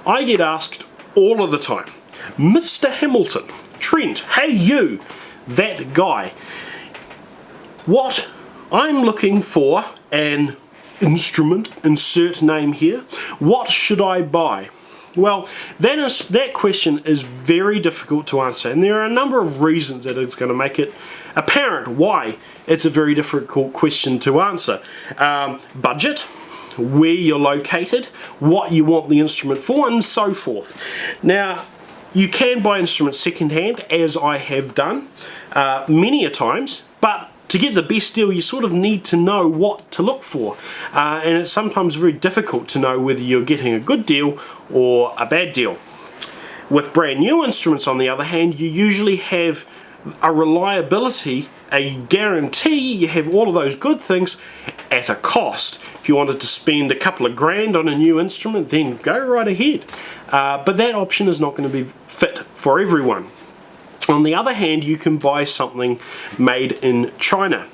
I get asked all of the time, Mr. Hamilton, Trent, hey you, that guy, what I'm looking for an instrument, insert name here, what should I buy? Well, that question is very difficult to answer, and there are a number of reasons that it's going to make it apparent why it's a very difficult question to answer. Budget, where you're located, what you want the instrument for, and so forth. Now, you can buy instruments secondhand, as I have done many a times, but to get the best deal you sort of need to know what to look for, and it's sometimes very difficult to know whether you're getting a good deal or a bad deal. With brand new instruments, on the other hand, you usually have a reliability, a guarantee, you have all of those good things at a cost. If you wanted to spend a couple of grand on a new instrument, then go right ahead. But that option is not going to be fit for everyone. On the other hand, you can buy something made in China.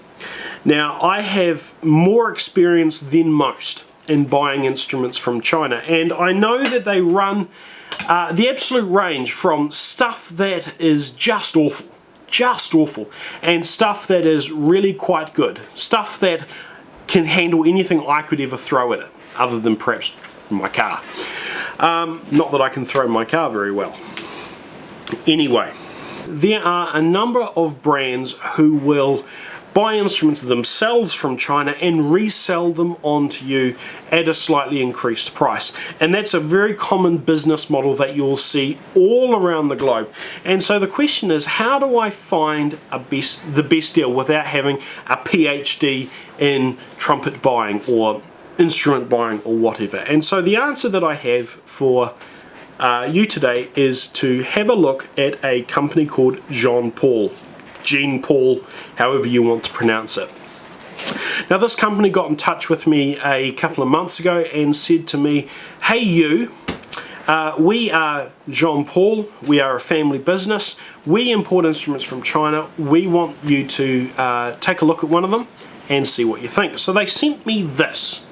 Now, I have more experience than most in buying instruments from China, and I know that they run the absolute range from stuff that is just awful, and stuff that is really quite good, stuff that can handle anything I could ever throw at it, other than perhaps my car. Not that I can throw my car very well. Anyway, there are a number of brands who will buy instruments themselves from China and resell them onto you at a slightly increased price, and that's a very common business model that you'll see all around the globe. And so the question is, how do I find the best deal without having a PhD in trumpet buying or instrument buying or whatever? And so the answer that I have for you today is to have a look at a company called Jean Paul, however you want to pronounce it. Now, this company got in touch with me a couple of months ago and said to me, hey you, we are Jean Paul, we are a family business, we import instruments from China, we want you to take a look at one of them and see what you think. So they sent me this.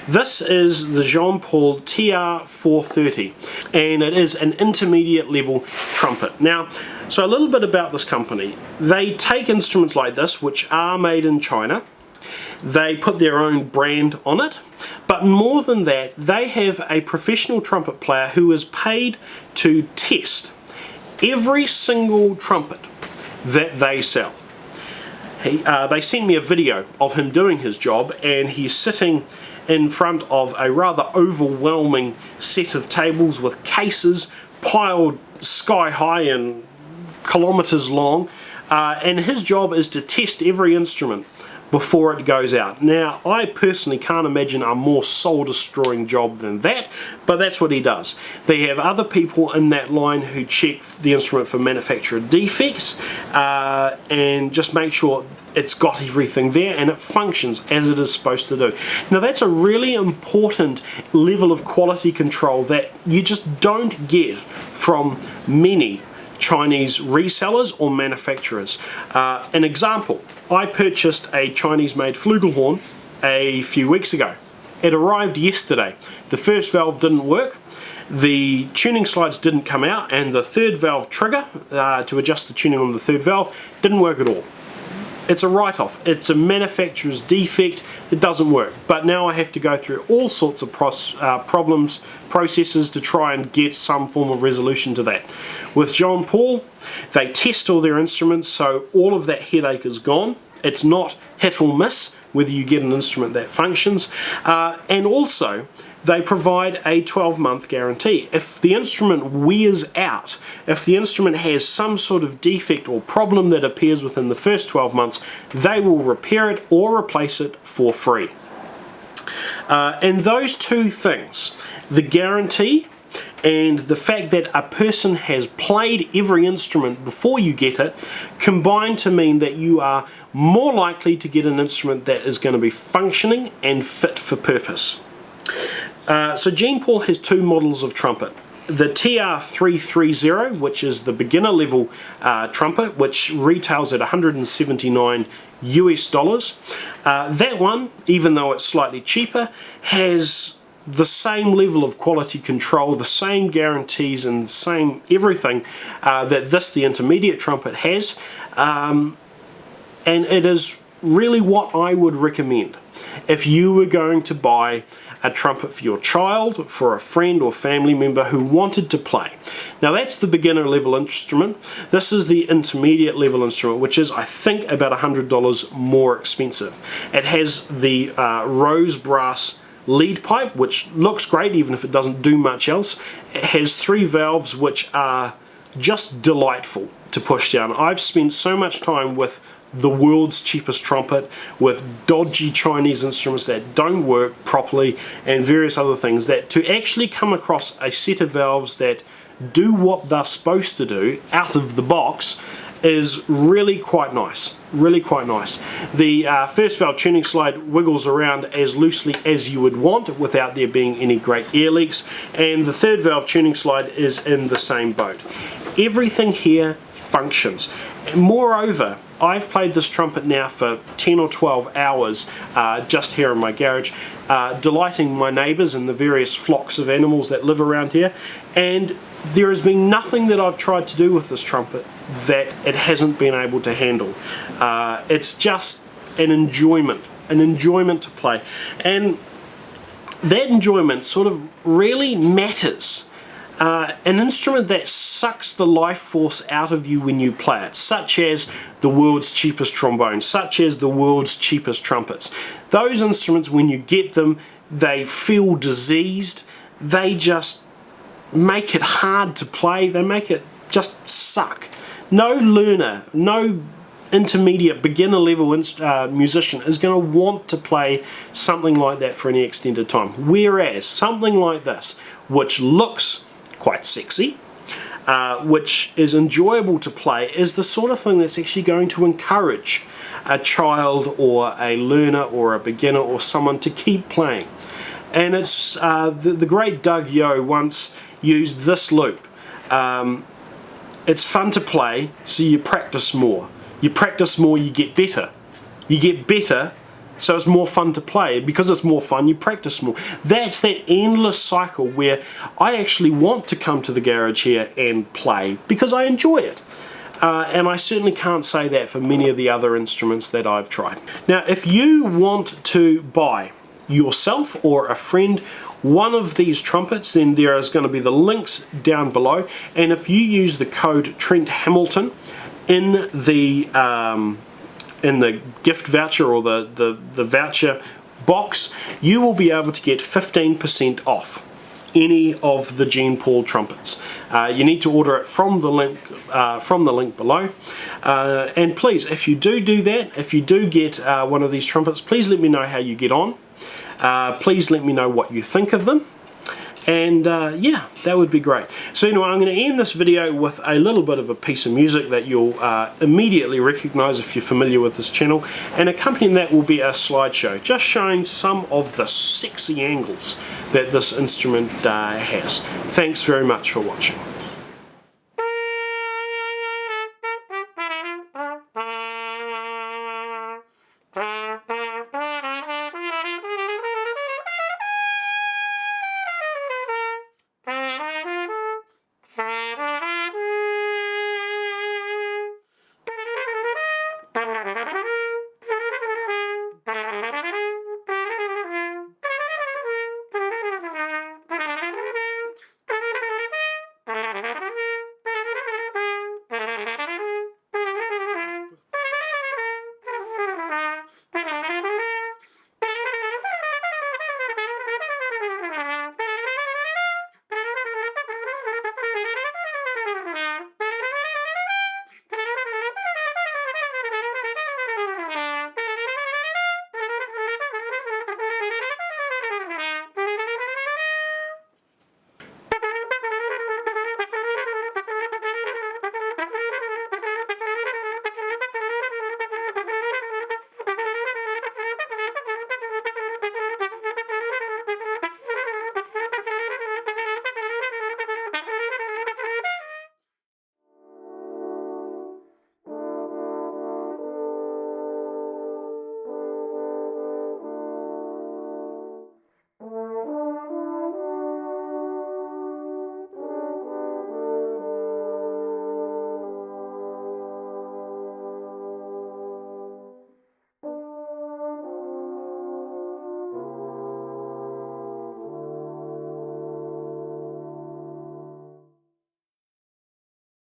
This is the Jean Paul TR430, and it is an intermediate level trumpet. Now, so a little bit about this company. They take instruments like this, which are made in China, they put their own brand on it, but more than that, they have a professional trumpet player who is paid to test every single trumpet that they sell. They sent me a video of him doing his job, and he's sitting in front of a rather overwhelming set of tables with cases piled sky high and kilometers long, and his job is to test every instrument before it goes out. Now, I personally can't imagine a more soul-destroying job than that, but that's what he does. They have other people in that line who check the instrument for manufacturer defects and just make sure it's got everything there and it functions as it is supposed to do. Now, that's a really important level of quality control that you just don't get from many Chinese resellers or manufacturers. An example, I purchased a Chinese-made flugelhorn a few weeks ago. It arrived yesterday. The first valve didn't work, the tuning slides didn't come out, and the third valve trigger to adjust the tuning on the third valve didn't work at all. It's a write-off. It's a manufacturer's defect. It doesn't work. But now I have to go through all sorts of processes to try and get some form of resolution to that. With Jean Paul, they test all their instruments, so all of that headache is gone. It's not hit or miss whether you get an instrument that functions. And also, they provide a 12-month guarantee. If the instrument wears out, if the instrument has some sort of defect or problem that appears within the first 12 months, they will repair it or replace it for free. And those two things, the guarantee and the fact that a person has played every instrument before you get it, combine to mean that you are more likely to get an instrument that is going to be functioning and fit for purpose. So Jean Paul has two models of trumpet. The TR330, which is the beginner level trumpet, which retails at $179 US. That one, even though it's slightly cheaper, has the same level of quality control, the same guarantees and same everything that the intermediate trumpet has, and it is really what I would recommend if you were going to buy a trumpet for your child, for a friend or family member who wanted to play. Now that's the beginner level instrument. This is the intermediate level instrument, which is, I think, about $100 more expensive. It has the rose brass lead pipe, which looks great even if it doesn't do much else. It has 3 valves which are just delightful to push down. I've spent so much time with the world's cheapest trumpet, with dodgy Chinese instruments that don't work properly and various other things, that to actually come across a set of valves that do what they're supposed to do out of the box is really quite nice. Really quite nice. The first valve tuning slide wiggles around as loosely as you would want without there being any great air leaks, and the third valve tuning slide is in the same boat. Everything here functions. Moreover, I've played this trumpet now for 10 or 12 hours just here in my garage, delighting my neighbours and the various flocks of animals that live around here, and there has been nothing that I've tried to do with this trumpet that it hasn't been able to handle. It's just an enjoyment to play, and that enjoyment sort of really matters. An instrument that sucks the life force out of you when you play it, such as the world's cheapest trombones, such as the world's cheapest trumpets. Those instruments, when you get them, they feel diseased, they just make it hard to play, they make it just suck. No learner, no intermediate, beginner level musician is going to want to play something like that for any extended time. Whereas something like this, which looks quite sexy, which is enjoyable to play, is the sort of thing that's actually going to encourage a child or a learner or a beginner or someone to keep playing. And it's the great Doug Yo once used this loop. It's fun to play, so you practice more. You practice more, you get better. You get better, so it's more fun to play. Because it's more fun, you practice more. That's that endless cycle where I actually want to come to the garage here and play because I enjoy it. And I certainly can't say that for many of the other instruments that I've tried. Now, if you want to buy yourself or a friend one of these trumpets, then there is going to be the links down below, and if you use the code Trent Hamilton in the gift voucher or the voucher box, you will be able to get 15% off any of the Jean Paul trumpets. You need to order it from the link below, and please, if you do that, if you do get one of these trumpets, please let me know how you get on. Please let me know what you think of them, and yeah, that would be great. So anyway, I'm going to end this video with a little bit of a piece of music that you'll immediately recognize if you're familiar with this channel, and accompanying that will be a slideshow just showing some of the sexy angles that this instrument has. Thanks very much for watching.